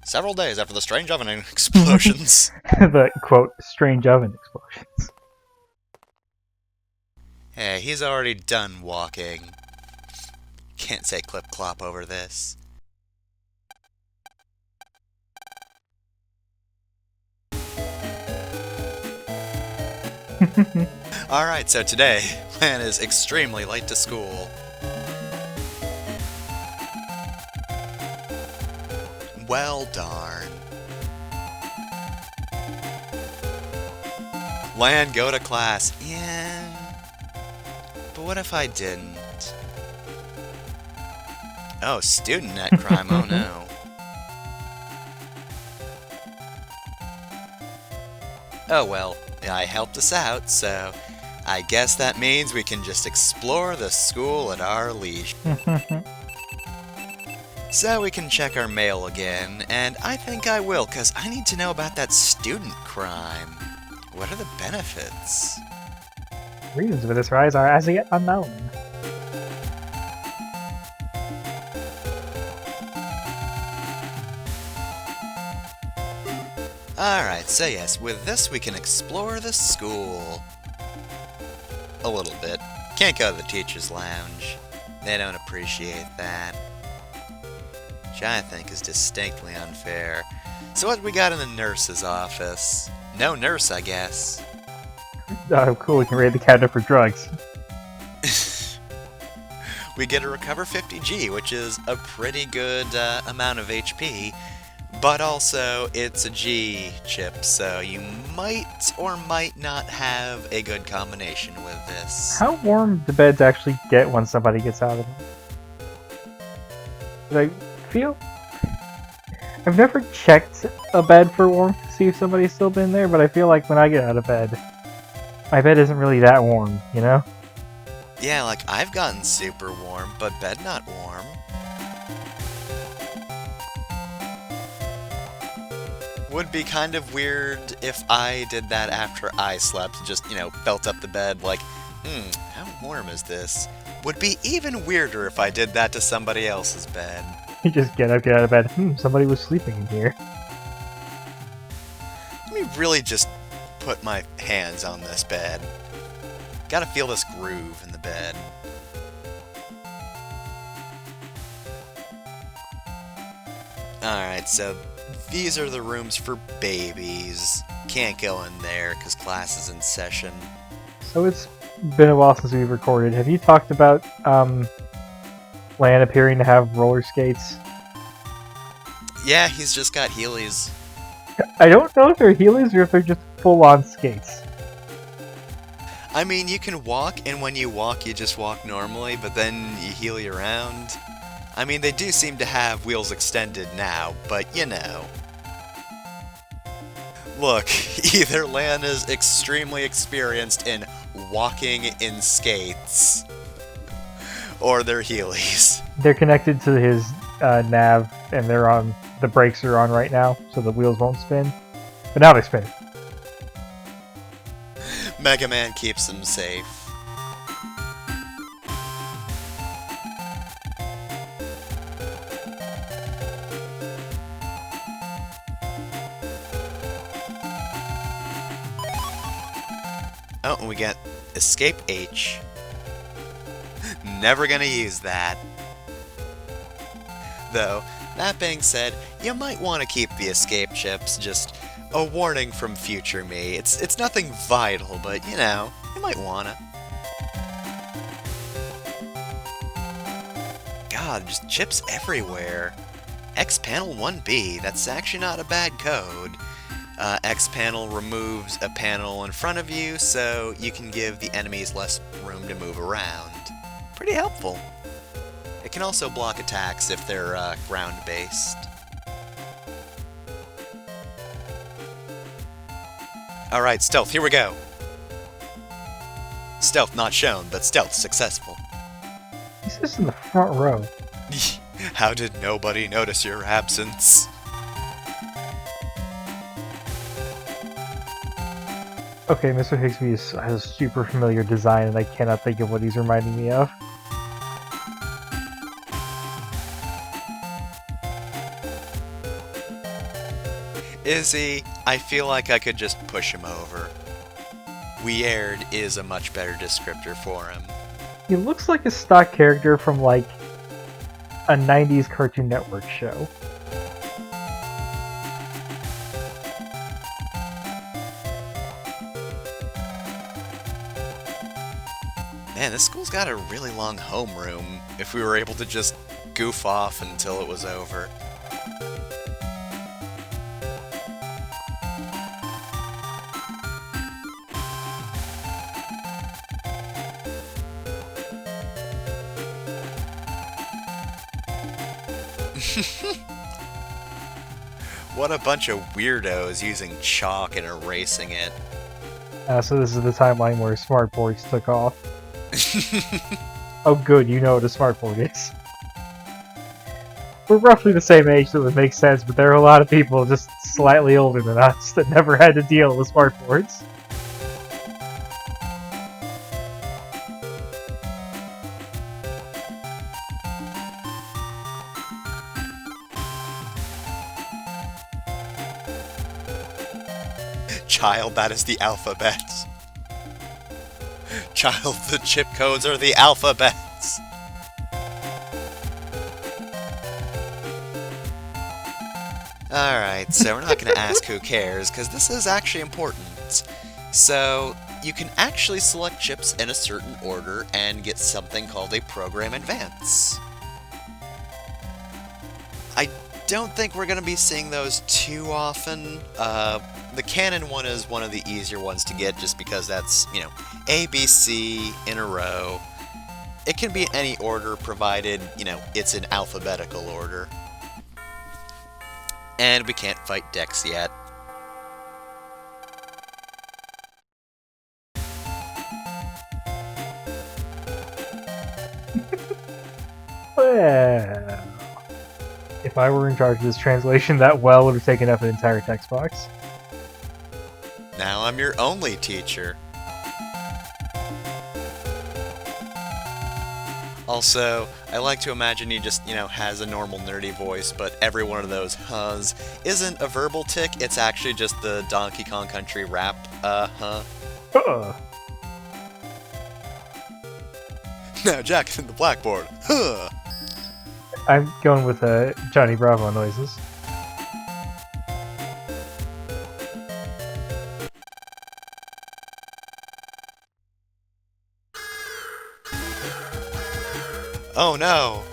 Several days after the strange oven explosions. The, quote, strange oven explosions. Hey, he's already done walking. Can't say clip-clop over this. Alright, so today, Lan is extremely late to school. Well, darn. Lan, go to class. Yeah. But what if I didn't? Oh, student net crime, oh no. Oh well, I helped us out, so I guess that means we can just explore the school at our leisure. So we can check our mail again, and I think I will, because I need to know about that student crime. What are the benefits? Reasons for this rise are as yet unknown. Alright, so yes, with this we can explore the school. A little bit. Can't go to the teacher's lounge. They don't appreciate that. Which I think is distinctly unfair. So what we got in the nurse's office? No nurse, I guess. Oh, cool, we can raid the cabinet for drugs. We get a Recover 50G, which is a pretty good amount of HP, but also it's a G chip, so you might or might not have a good combination with this. How warm do beds actually get when somebody gets out of them? I feel... I've never checked a bed for warmth to see if somebody's still been there, but I feel like when I get out of bed, my bed isn't really that warm, you know? Yeah, like, I've gotten super warm, but bed not warm. Would be kind of weird if I did that after I slept, just, you know, felt up the bed like, how warm is this? Would be even weirder if I did that to somebody else's bed. You just get up, get out of bed. Somebody was sleeping in here. Let me really just put my hands on this bed. Gotta feel this groove in the bed. Alright, so these are the rooms for babies. Can't go in there because class is in session. So it's been a while since we've recorded. Have you talked about Lan appearing to have roller skates? Yeah, he's just got Heelys. I don't know if they're Heelys or if they're just full-on skates. I mean, you can walk, and when you walk, you just walk normally, but then you Heely around. I mean, they do seem to have wheels extended now, but you know. Look, either Lan is extremely experienced in walking in skates, or they're Heelys. They're connected to his nav, and they're on. The brakes are on right now, so the wheels won't spin. But now they spin. MegaMan keeps them safe. Oh, and we got Escape H. Never gonna use that. Though, that being said, you might want to keep the escape chips, just a warning from future me. It's nothing vital, but you know, you might wanna. God, just chips everywhere. X panel 1B, that's actually not a bad code. X panel removes a panel in front of you, so you can give the enemies less room to move around. Pretty helpful. It can also block attacks if they're ground-based. Alright, stealth, here we go. Stealth not shown, but stealth successful. He's just in the front row. How did nobody notice your absence? Okay, Mr. Higsby has a super familiar design, and I cannot think of what he's reminding me of. Is he? I feel like I could just push him over. Weird is a much better descriptor for him. He looks like a stock character from, like, a 90s Cartoon Network show. Man, this school's got a really long homeroom if we were able to just goof off until it was over. What a bunch of weirdos using chalk and erasing it. So this is the timeline where smartboards took off. Oh good, you know what a smartboard is. We're roughly the same age, so it would make sense, but there are a lot of people just slightly older than us that never had to deal with smartboards. Child, that is the alphabet. Child, the chip codes are the alphabets. Alright, so we're not going to ask who cares, because this is actually important. So, you can actually select chips in a certain order and get something called a program advance. I don't think we're going to be seeing those too often. The canon one is one of the easier ones to get just because that's, you know, A, B, C in a row. It can be in any order provided, you know, it's in alphabetical order. And we can't fight DEXE yet. Well, if I were in charge of this translation, that well would have taken up an entire text box. Now I'm your only teacher. Also, I like to imagine he just, you know, has a normal nerdy voice, but every one of those huhs isn't a verbal tick, it's actually just the Donkey Kong Country rap, huh. Now Jack's in the blackboard, huh. I'm going with Johnny Bravo noises. Oh no!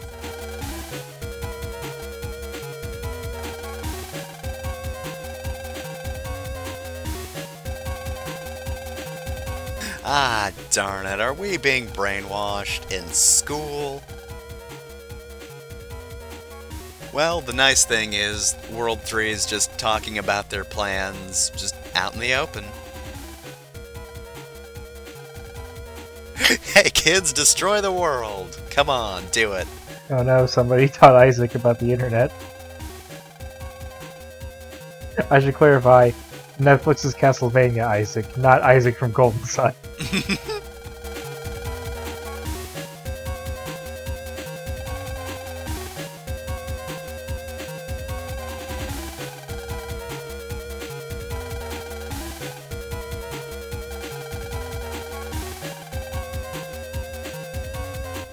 Ah, darn it, are we being brainwashed in school? Well, the nice thing is, World 3 is just talking about their plans, just out in the open. Hey kids, destroy the world! Come on, do it. Oh no, somebody taught Isaac about the internet. I should clarify, Netflix's Castlevania Isaac, not Isaac from Golden Sun.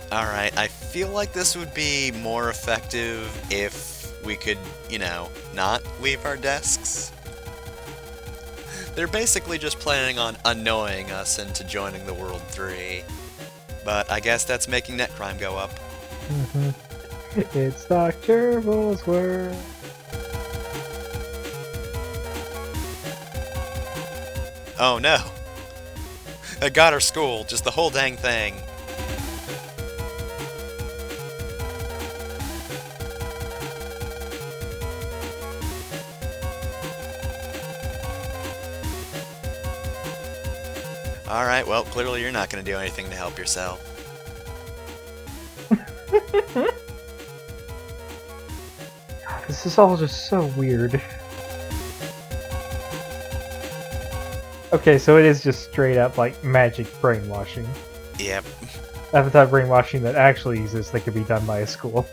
Alright, I feel like this would be more effective if we could, you know, not leave our desks. They're basically just planning on annoying us into joining the World 3. But I guess that's making net crime go up. It's Dr. Bullsworth. Oh no! I got our school, just the whole dang thing. Alright, well, clearly you're not going to do anything to help yourself. This is all just so weird. Okay, so it is just straight up, like, magic brainwashing. Yep. That's the type of brainwashing that actually exists that could be done by a school.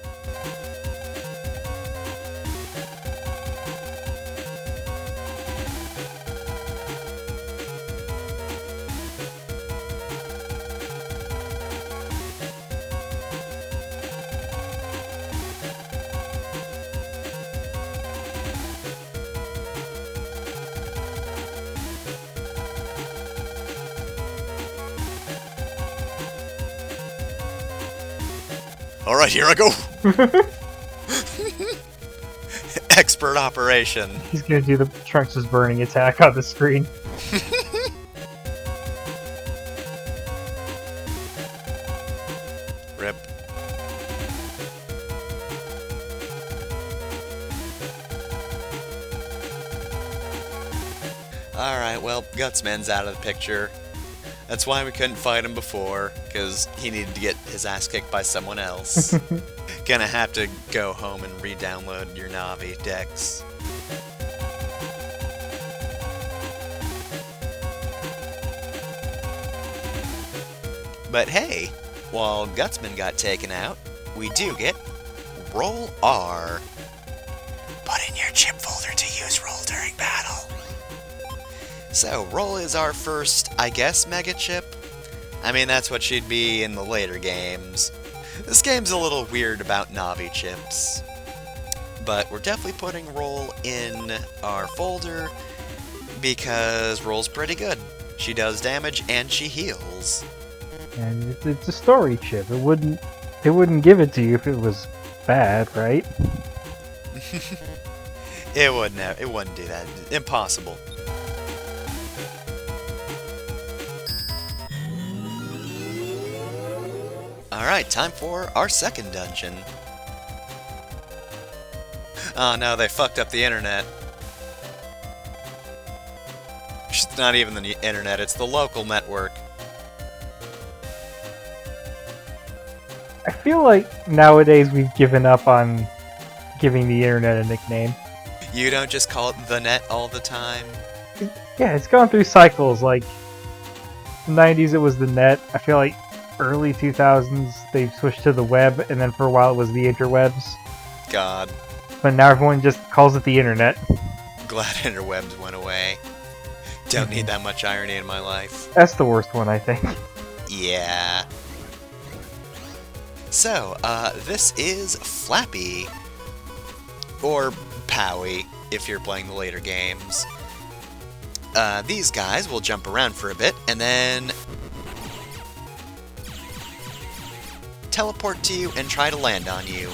Alright, here I go! Expert operation. He's gonna do the Trunks' burning attack on the screen. Rip. Alright, well, Gutsman's out of the picture. That's why we couldn't fight him before, because he needed to get his ass kicked by someone else. Gonna have to go home and re-download your Navi.EXE. But hey, while Gutsman got taken out, we do get Roll.EXE. Put in your chip folder to use Roll during battle. So, Roll is our first, I guess, Mega Chip. I mean, that's what she'd be in the later games. This game's a little weird about Navi chips. But we're definitely putting Roll in our folder because Roll's pretty good. She does damage and she heals. And it's a story chip. It wouldn't give it to you if it was bad, right? It wouldn't do that. Impossible. Alright, time for our second dungeon. Oh no, they fucked up the internet. It's not even the internet, it's the local network. I feel like nowadays we've given up on giving the internet a nickname. You don't just call it the net all the time? Yeah, it's gone through cycles. Like, the 90s it was the net. I feel like early 2000s they switched to the web, and then for a while it was the interwebs. God. But now everyone just calls it the internet. Glad interwebs went away. Don't need that much irony in my life. That's the worst one, I think. Yeah. So, this is Flappy. Or Powie, if you're playing the later games. These guys will jump around for a bit, and then teleport to you and try to land on you.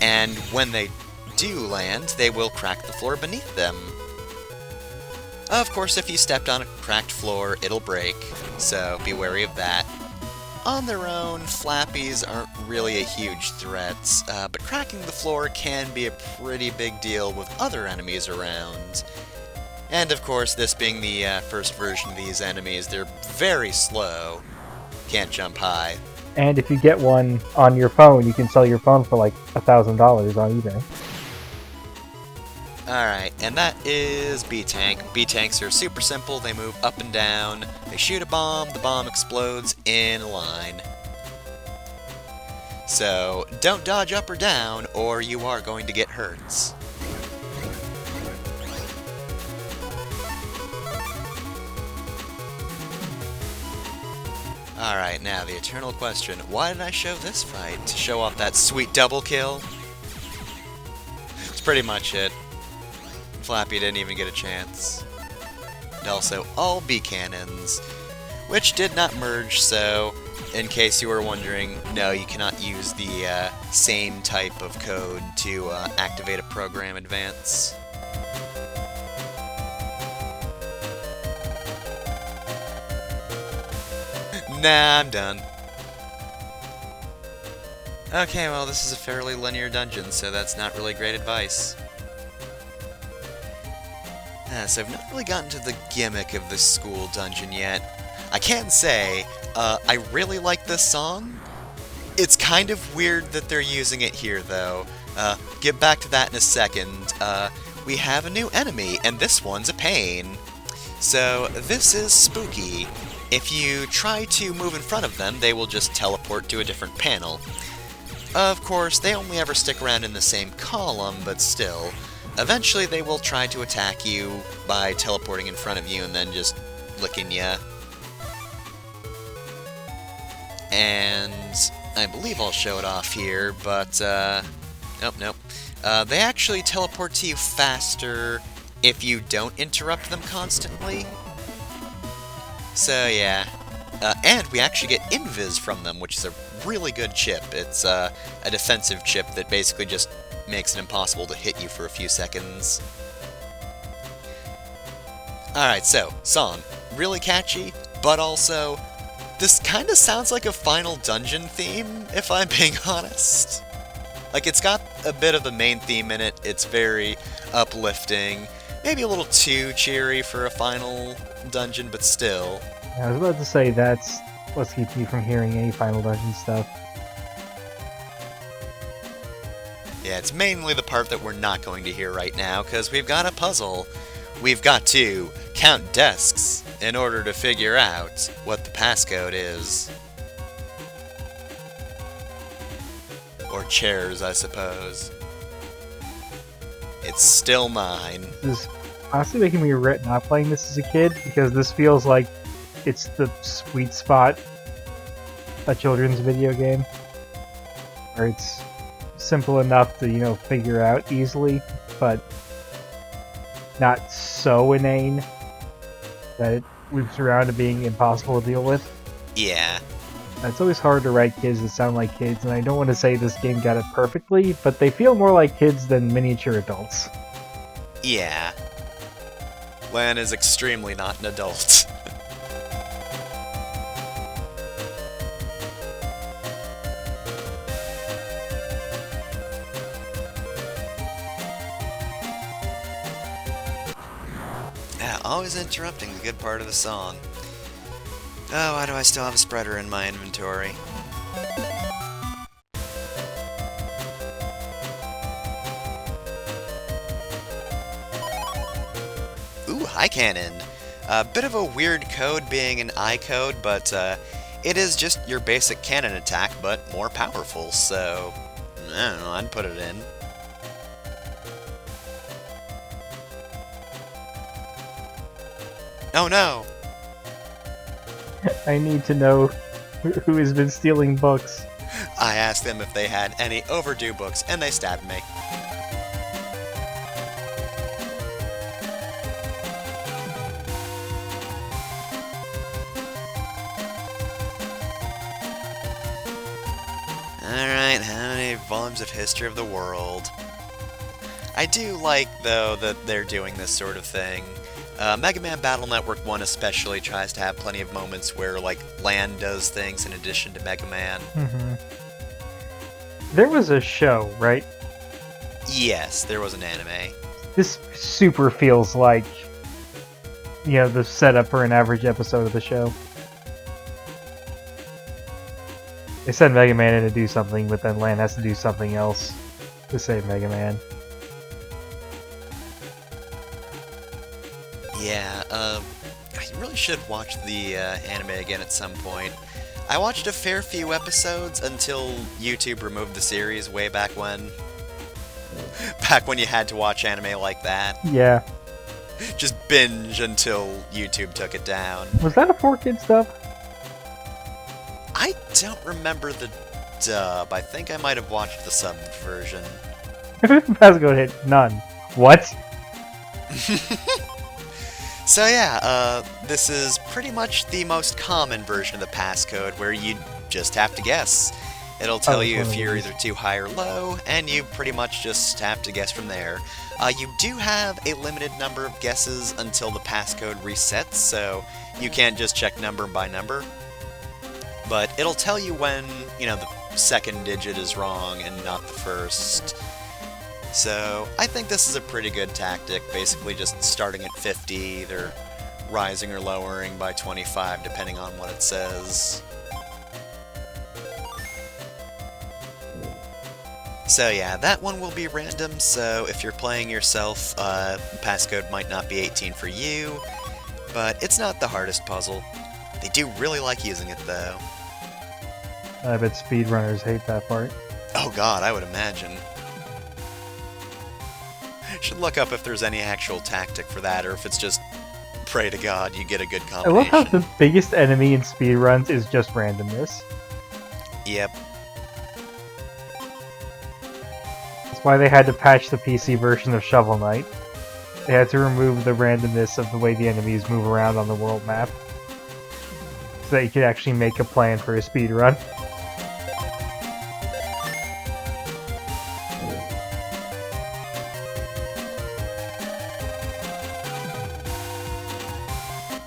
And when they do land, they will crack the floor beneath them. Of course, if you stepped on a cracked floor, it'll break, so be wary of that. On their own, Flappies aren't really a huge threat, but cracking the floor can be a pretty big deal with other enemies around. And of course, this being the first version of these enemies, they're very slow. Can't jump high. And if you get one on your phone, you can sell your phone for like $1,000 on eBay. Alright, and that is B-Tank. B-Tanks are super simple, they move up and down, they shoot a bomb, the bomb explodes in a line. So, don't dodge up or down, or you are going to get hurts. Alright, now the eternal question, why did I show this fight? To show off that sweet double kill? That's pretty much it. Flappy didn't even get a chance. And also, all B cannons, which did not merge, so in case you were wondering, no, you cannot use the same type of code to activate a program advance. Nah, I'm done. Okay, well, this is a fairly linear dungeon, so that's not really great advice. So I've not really gotten to the gimmick of this school dungeon yet. I can say, I really like this song. It's kind of weird that they're using it here, though. Get back to that in a second. We have a new enemy, and this one's a pain. So, this is Spooky. If you try to move in front of them, they will just teleport to a different panel. Of course, they only ever stick around in the same column, but still. Eventually, they will try to attack you by teleporting in front of you and then just licking ya. And I believe I'll show it off here, but, nope. They actually teleport to you faster if you don't interrupt them constantly. So, yeah. And we actually get invis from them, which is a really good chip. It's a defensive chip that basically just makes it impossible to hit you for a few seconds. Alright, so, song. Really catchy, but also, this kind of sounds like a final dungeon theme, if I'm being honest. Like, it's got a bit of the main theme in it, it's very uplifting, maybe a little too cheery for a final dungeon, but still. I was about to say that's what's keeping you from hearing any Final Dungeon stuff. Yeah, it's mainly the part that we're not going to hear right now, because we've got a puzzle. We've got to count desks in order to figure out what the passcode is. Or chairs, I suppose. It's still mine. This is honestly making me regret not playing this as a kid, because this feels like it's the sweet spot a children's video game. Where it's simple enough to, you know, figure out easily, but not so inane that it loops around to being impossible to deal with. Yeah. It's always hard to write kids that sound like kids, and I don't want to say this game got it perfectly, but they feel more like kids than miniature adults. Yeah. Lan is extremely not an adult. Always interrupting the good part of the song. Oh, why do I still have a spreader in my inventory? Ooh, high cannon! A bit of a weird code being an I code, but it is just your basic cannon attack, but more powerful, so I don't know, I'd put it in. Oh no! I need to know who has been stealing books. I asked them if they had any overdue books, and they stabbed me. Alright, how many volumes of History of the World? I do like, though, that they're doing this sort of thing. Mega Man Battle Network 1 especially tries to have plenty of moments where, like, Lan does things in addition to Mega Man. Mm-hmm. There was a show, right? Yes, there was an anime. This super feels like, you know, the setup for an average episode of the show. They send Mega Man in to do something, but then Lan has to do something else to save Mega Man. Yeah, I really should watch the anime again at some point. I watched a fair few episodes until YouTube removed the series way back when. Back when you had to watch anime like that. Yeah. Just binge until YouTube took it down. Was that a 4Kids dub? I don't remember the dub. I think I might have watched the subbed version. Passcode hit none. What? So yeah, this is pretty much the most common version of the passcode, where you just have to guess. It'll tell you if you're either too high or low, and you pretty much just have to guess from there. You do have a limited number of guesses until the passcode resets, so you can't just check number by number. But it'll tell you when, you know, the second digit is wrong and not the first. So, I think this is a pretty good tactic, basically just starting at 50, either rising or lowering by 25, depending on what it says. So yeah, that one will be random, so if you're playing yourself, passcode might not be 18 for you, but it's not the hardest puzzle. They do really like using it, though. I bet speedrunners hate that part. Oh god, I would imagine. Should look up if there's any actual tactic for that, or if it's just pray to God you get a good combination. I love how the biggest enemy in speedruns is just randomness. Yep. That's why they had to patch the PC version of Shovel Knight. They had to remove the randomness of the way the enemies move around on the world map. so that you could actually make a plan for a speed run.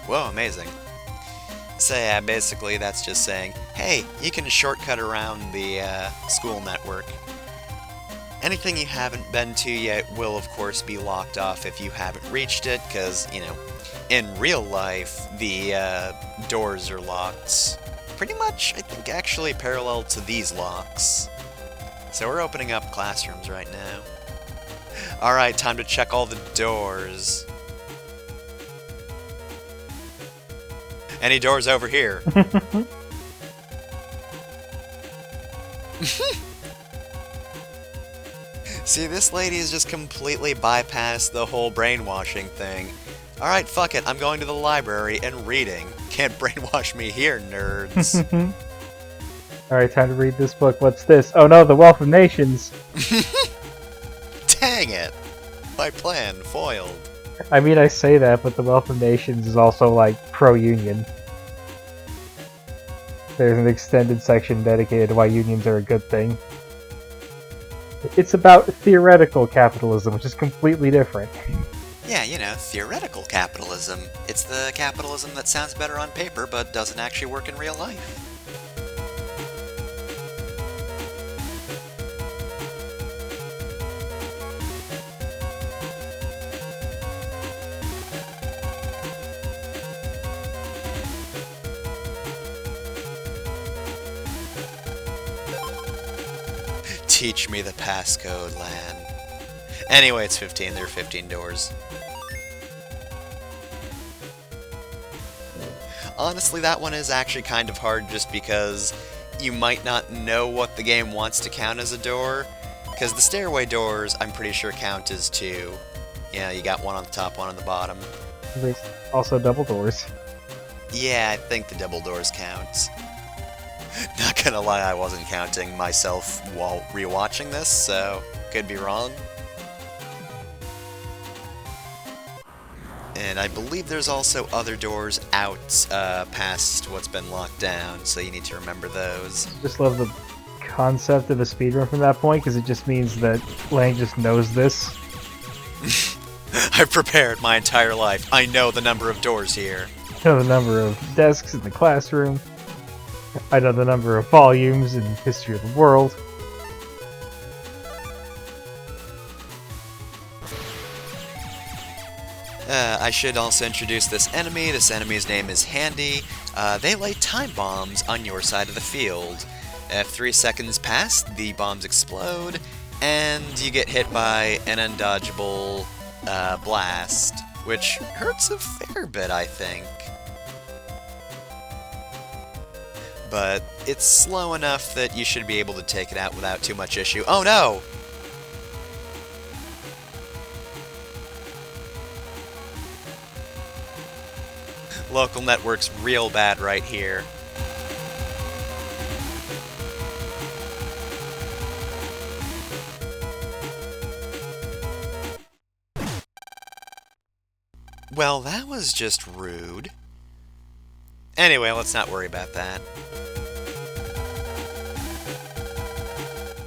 Whoa, amazing. So yeah, basically that's just saying, hey, you can shortcut around the school network. Anything you haven't been to yet will of course be locked off if you haven't reached it, because, you know, in real life, the doors are locked. Pretty much, I think, actually parallel to these locks. So we're opening up classrooms right now. Alright, time to check all the doors. Any doors over here? See, this lady has just completely bypassed the whole brainwashing thing. Alright, fuck it, I'm going to the library and reading. Can't brainwash me here, nerds. Alright, time to read this book. What's this? Oh no, The Wealth of Nations! Dang it! My plan foiled. I mean, I say that, but The Wealth of Nations is also, like, pro-union. There's an extended section dedicated to why unions are a good thing. It's about theoretical capitalism, which is completely different. Yeah, you know, theoretical capitalism. It's the capitalism that sounds better on paper, but doesn't actually work in real life. Teach me the passcode, Lan. Anyway, it's 15. There are 15 doors. Honestly, that one is actually kind of hard just because you might not know what the game wants to count as a door. Because the stairway doors, I'm pretty sure, count as 2. Yeah, you got one on the top, one on the bottom. There's also double doors. Yeah, I think the double doors count. Not gonna lie, I wasn't counting myself while rewatching this, so could be wrong. And I believe there's also other doors out past what's been locked down, so you need to remember those. I just love the concept of a speedrun from that point, because it just means that Lang just knows this. I've prepared my entire life. I know the number of doors here. I know the number of desks in the classroom. I know the number of volumes in History of the World. I should also introduce this enemy. This enemy's name is Handy. They lay time bombs on your side of the field. If 3 seconds pass, the bombs explode, and you get hit by an undodgeable blast, which hurts a fair bit, I think. But it's slow enough that you should be able to take it out without too much issue. Oh no! Local network's real bad right here. Well, that was just rude. Anyway, let's not worry about that.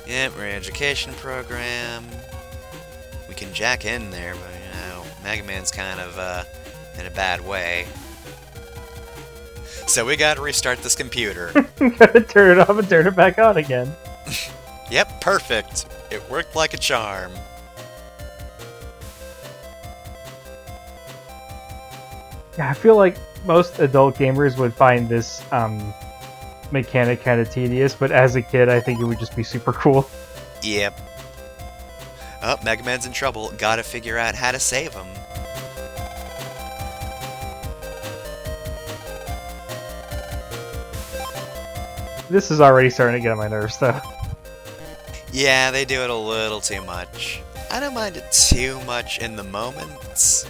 Yep, re-education program. We can jack in there, but, you know, MegaMan's kind of, in a bad way. So we gotta restart this computer. Gotta turn it off and turn it back on again. Yep, perfect. It worked like a charm. Yeah, I feel like most adult gamers would find this mechanic kind of tedious, but as a kid, I think it would just be super cool. Yep. Oh, MegaMan's in trouble. Gotta figure out how to save him. This is already starting to get on my nerves, though. Yeah, they do it a little too much. I don't mind it too much in the moments,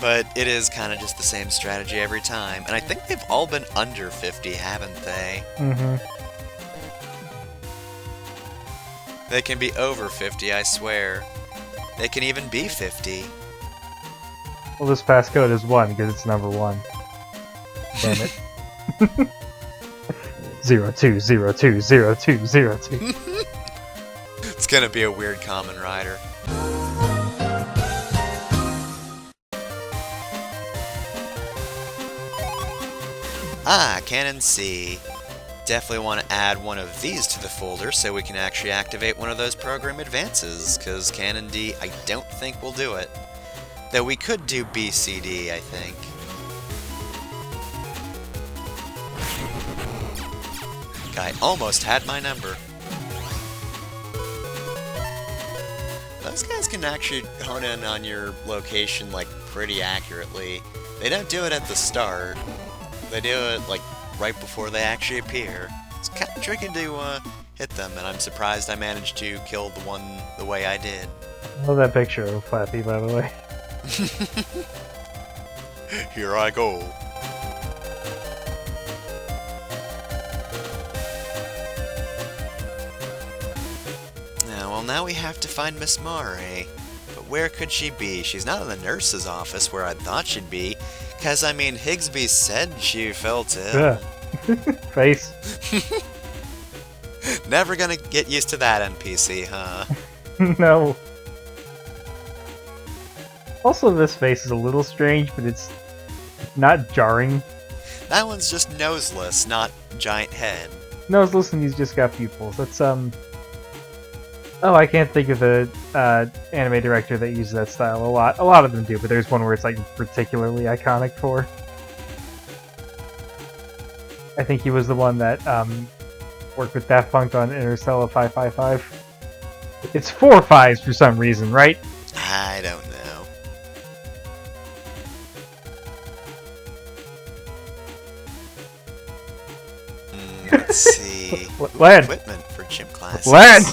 but it is kind of just the same strategy every time. And I think they've all been under 50, haven't they? Mm-hmm. They can be over 50, I swear. They can even be 50. Well, this passcode is 1 because it's number 1. Damn it. 0202020202. It's gonna be a weird Kamen Rider. Ah, Canon C. Definitely want to add one of these to the folder so we can actually activate one of those program advances, because Canon D I don't think will do it. Though we could do BCD, I think. Guy almost had my number. Those guys can actually hone in on your location, like, pretty accurately. They don't do it at the start. They do it, like, right before they actually appear. It's kind of tricky to hit them, and I'm surprised I managed to kill the one the way I did. I love that picture of Flappy, by the way. Here I go. Well, now we have to find Miss Mare. But where could she be? She's not in the nurse's office where I thought she'd be. Because, I mean, Higsby said she felt ill. Face. Never gonna get used to that NPC, huh? No. Also, this face is a little strange, but it's not jarring. That one's just noseless, not giant head. Noseless, and he's just got pupils. That's, Oh, I can't think of the anime director that uses that style a lot. A lot of them do, but there's one where it's like particularly iconic for. I think he was the one that worked with Daft Punk on Interstellar 555. It's 4 5s for some reason, right? I don't know. Let's see. Land. Equipment for gym classes. Land.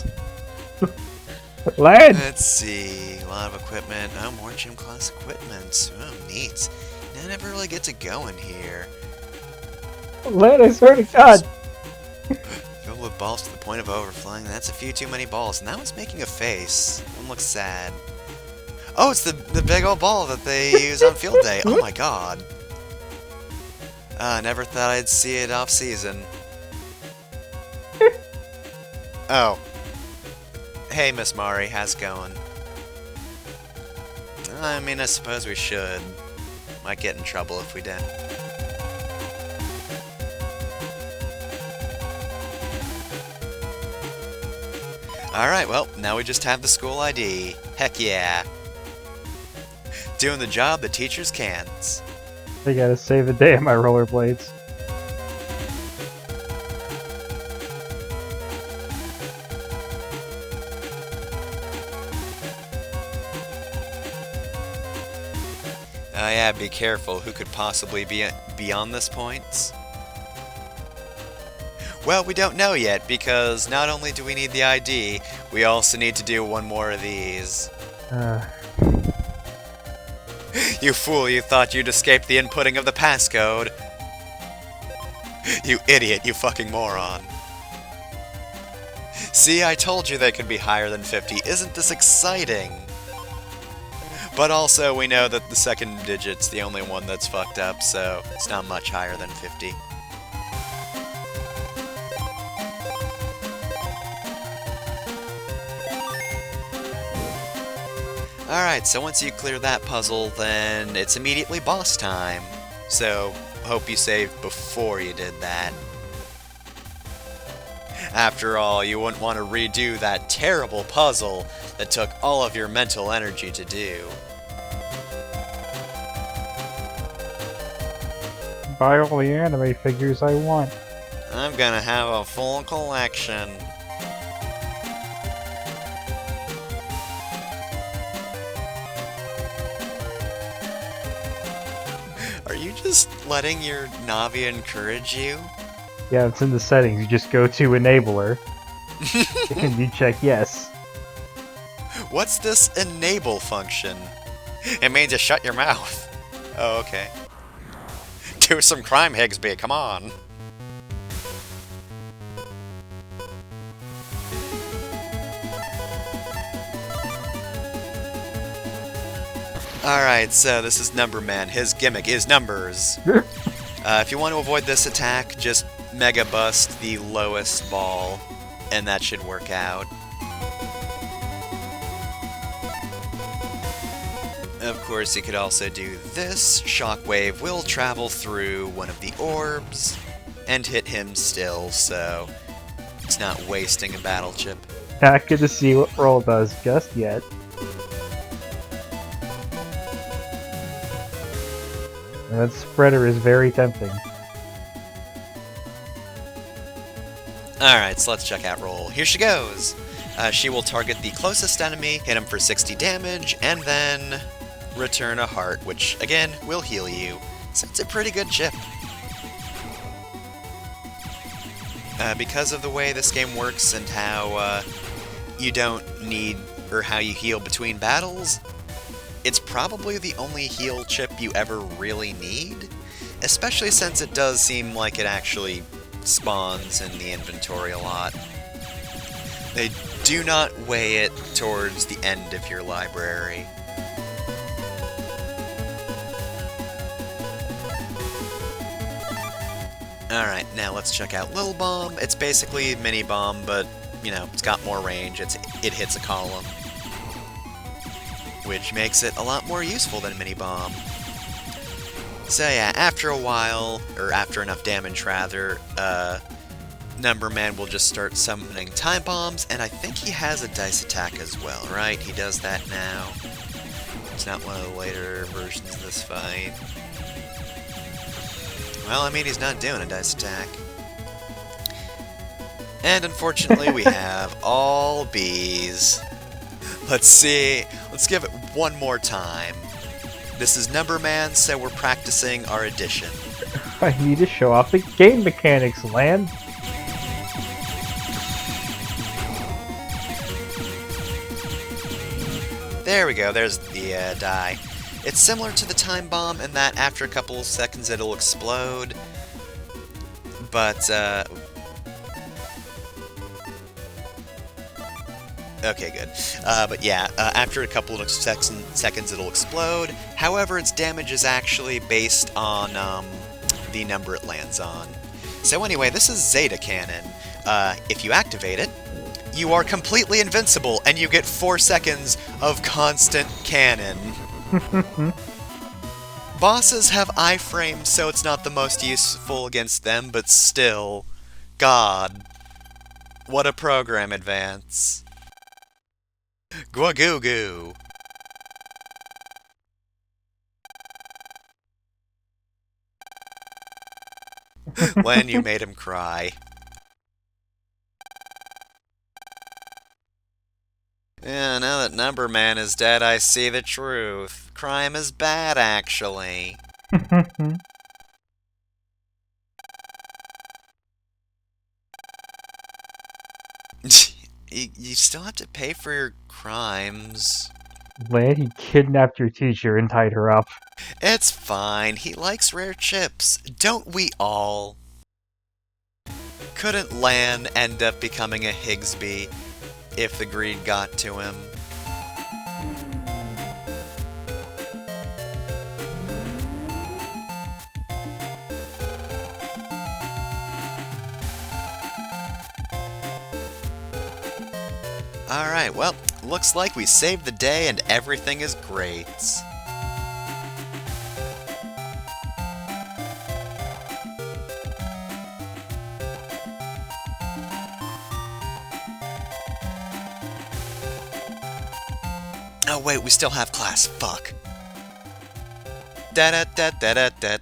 Land. Let's see. A lot of equipment. Oh, more gym class equipment. Oh, neat. I never really get to go in here. Land, I swear to God. Filled with balls to the point of overflowing. That's a few too many balls. And that one's making a face. One looks sad. Oh, it's the big old ball that they use on field day. Oh my god. Never thought I'd see it off season. Oh. Hey, Miss Mari, how's it going? I mean, I suppose we should. Might get in trouble if we didn't. Alright, well, now we just have the school ID. Heck yeah. Doing the job the teachers can't. I gotta save the day on my rollerblades. Oh yeah, be careful. Who could possibly be beyond this point? Well, we don't know yet, because not only do we need the ID, we also need to do one more of these. You fool, you thought you'd escape the inputting of the passcode. You idiot, you fucking moron. See, I told you they could be higher than 50. Isn't this exciting? But also, we know that the second digit's the only one that's fucked up, so it's not much higher than 50. Alright, so once you clear that puzzle, then it's immediately boss time. So, hope you saved before you did that. After all, you wouldn't want to redo that terrible puzzle that took all of your mental energy to do. Buy all the anime figures I want. I'm gonna have a full collection. Are you just letting your Navi encourage you? Yeah, it's in the settings. You just go to Enabler, and you check yes. What's this enable function? It means to shut your mouth. Oh, okay. Do some crime, Higsby, come on. Alright, so this is Numberman. His gimmick is numbers. If you want to avoid this attack, just Mega Bust the lowest ball, and that should work out. Of course, you could also do this. Shockwave will travel through one of the orbs and hit him still, so it's not wasting a battle chip. Not good to see what Roll does just yet. That spreader is very tempting. Alright, so let's check out Roll. Here she goes! She will target the closest enemy, hit him for 60 damage, and then return a heart, which, again, will heal you. So it's a pretty good chip. Because of the way this game works and how you don't need, or how you heal between battles, it's probably the only heal chip you ever really need, especially since it does seem like it actually spawns in the inventory a lot. They do not weigh it towards the end of your library. Alright, now let's check out Lil Bomb. It's basically Mini Bomb, but, you know, it's got more range. It hits a column, which makes it a lot more useful than Mini Bomb. So yeah, after a while, or after enough damage rather, Numberman will just start summoning time bombs, and I think he has a dice attack as well, right? He does that now. It's not one of the later versions of this fight. Well, I mean, he's not doing a dice attack. And unfortunately, we have all bees. Let's see. Let's give it one more time. This is Numberman, so we're practicing our addition. I need to show off the game mechanics, Land. There we go, there's the die. It's similar to the time bomb in that after a couple of seconds it'll explode, but, okay, good. But yeah, after a couple of seconds it'll explode. However, its damage is actually based on the number it lands on. So anyway, this is Zeta Cannon. If you activate it, you are completely invincible, and you get 4 seconds of constant cannon. Bosses have iframes, so it's not the most useful against them, but still. God. What a program advance. Gwagoo goo. When you made him cry. Yeah, now that Numberman is dead, I see the truth. Crime is bad, actually. You still have to pay for your crimes. Land, he kidnapped your teacher and tied her up. It's fine. He likes rare chips. Don't we all? Couldn't Lan end up becoming a Higsby if the greed got to him? Alright, well, looks like we saved the day and everything is great. Oh wait, we still have class, fuck. Da da da da da da.